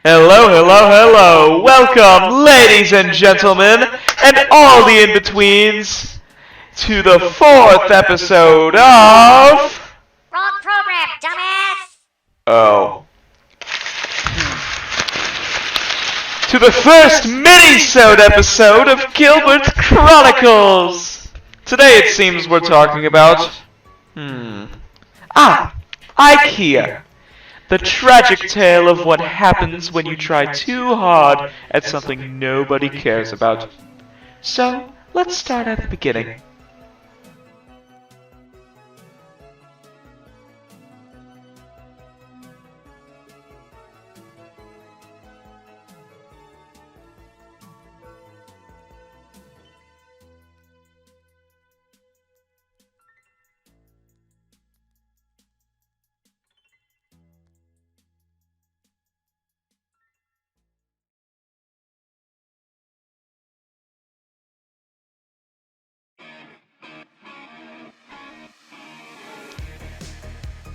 Hello, hello, hello! Welcome, ladies and gentlemen, and all the in-betweens, to the fourth episode of... Wrong program, dumbass! Oh. To the first minisode episode of Gilbert Chronicles! Today it seems we're talking about... IKEA. The tragic tale of what happens when you try too hard at something nobody cares about. So, let's start at the beginning.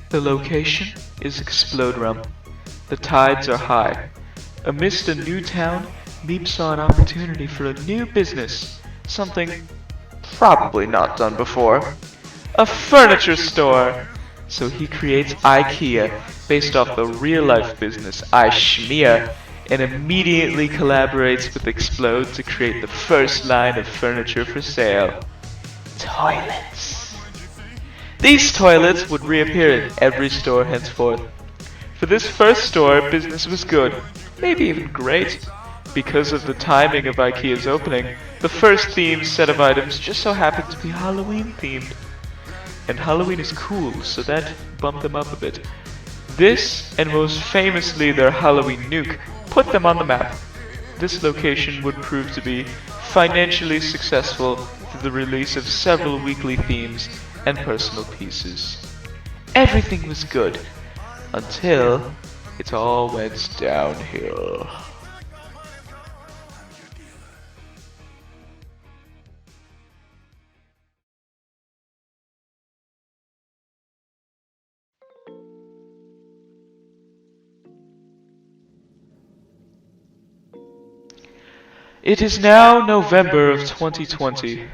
The location is Explodrum. The tides are high. Amidst a new town, Meep saw an opportunity for a new business, something probably not done before. A furniture store! So he creates IKEA, based off the real-life business iSchmea, and immediately collaborates with Explode to create the first line of furniture for sale. Toilets. These toilets would reappear in every store henceforth. For this first store, business was good, maybe even great. Because of the timing of IKEA's opening, the first themed set of items just so happened to be Halloween themed. And Halloween is cool, so that bumped them up a bit. This, and most famously their Halloween nuke, put them on the map. This location would prove to be financially successful through the release of several weekly themes and personal pieces. Everything was good, until it all went downhill. It is now November of 2020.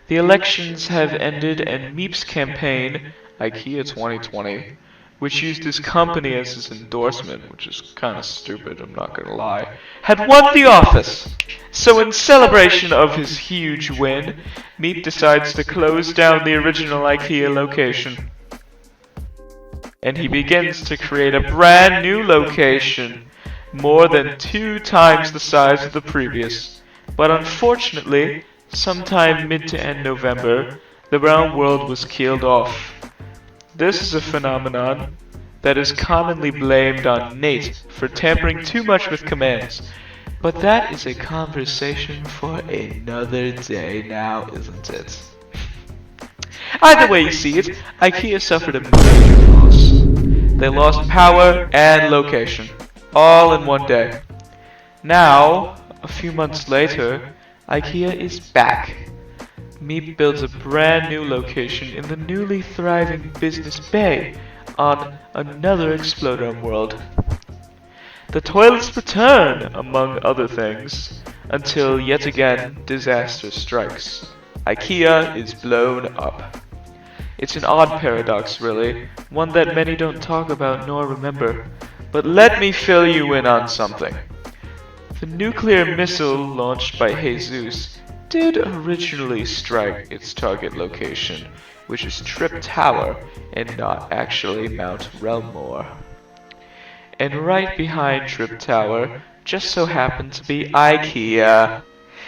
The elections have ended and Meep's campaign, IKEA 2020, which used his company as his endorsement, which is kinda stupid, I'm not gonna lie, had won the office. So in celebration of his huge win, Meep decides to close down the original IKEA location. And he begins to create a brand new location, more than 2 times the size of the previous. But unfortunately, sometime mid to end November, the round world was killed off. This is a phenomenon that is commonly blamed on Nate for tampering too much with commands. But that is a conversation for another day now, isn't it? Either way you see it, IKEA suffered a major loss. They lost power and location, all in one day. Now, a few months later, IKEA is back. Meep builds a brand new location in the newly thriving Business Bay on another Explodome world. The toilets return, among other things, until yet again disaster strikes. IKEA is blown up. It's an odd paradox, really, one that many don't talk about nor remember. But let me fill you in on something. The nuclear missile launched by Jesus did originally strike its target location, which is Trip Tower and not actually Mount Relmore. And right behind Trip Tower just so happened to be IKEA.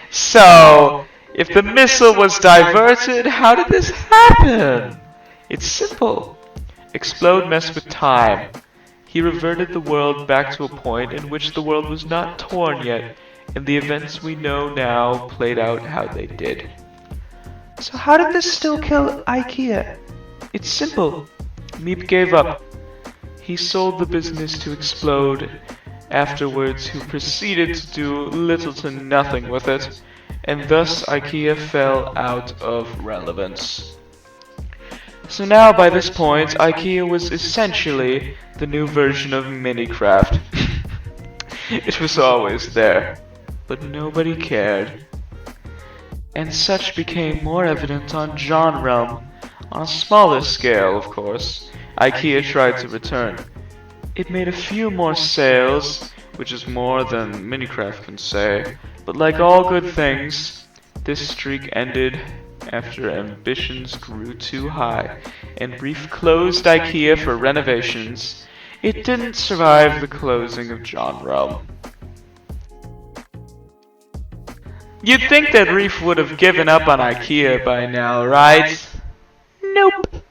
So, if the missile was diverted, how did this happen? It's simple. Explode messed with time. He reverted the world back to a point in which the world was not torn yet, and the events we know now played out how they did. So how did this still kill IKEA? It's simple. Meep gave up. He sold the business to Explode afterwards, who proceeded to do little to nothing with it, and thus IKEA fell out of relevance. So now by this point, IKEA was essentially the new version of Minecraft. It was always there, but nobody cared. And such became more evident on genre. On a smaller scale, of course, IKEA tried to return. It made a few more sales, which is more than Minecraft can say, but like all good things, this streak ended after ambitions grew too high, and Reef closed IKEA for renovations. It didn't survive the closing of John Rome. You'd think that Reef would have given up on IKEA by now, right? Nope.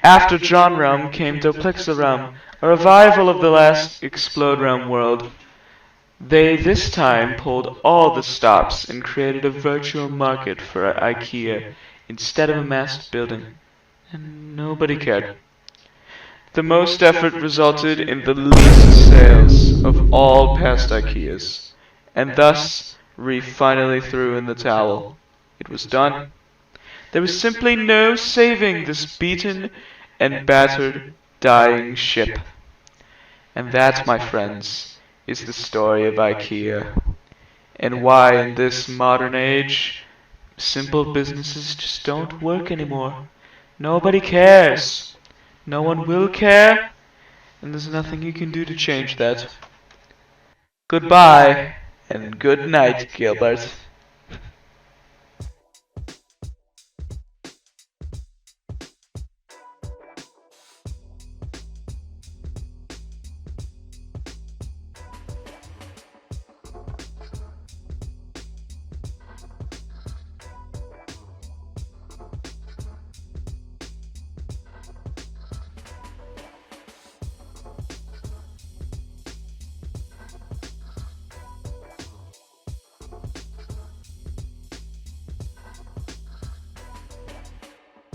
After John Realm came Doplexa Realm, a revival of the last Explode Realm world. They this time pulled all the stops and created a virtual market for IKEA instead of a massed building. And nobody cared. The most effort resulted in the least sales of all past IKEAs, and thus Reef finally threw in the towel. It was done. There was simply no saving this beaten and battered, dying ship. And that, my friends, is the story of IKEA, and why in this modern age, simple businesses just don't work anymore. Nobody cares. No one will care, and there's nothing you can do to change that. Goodbye, and good night, Gilbert.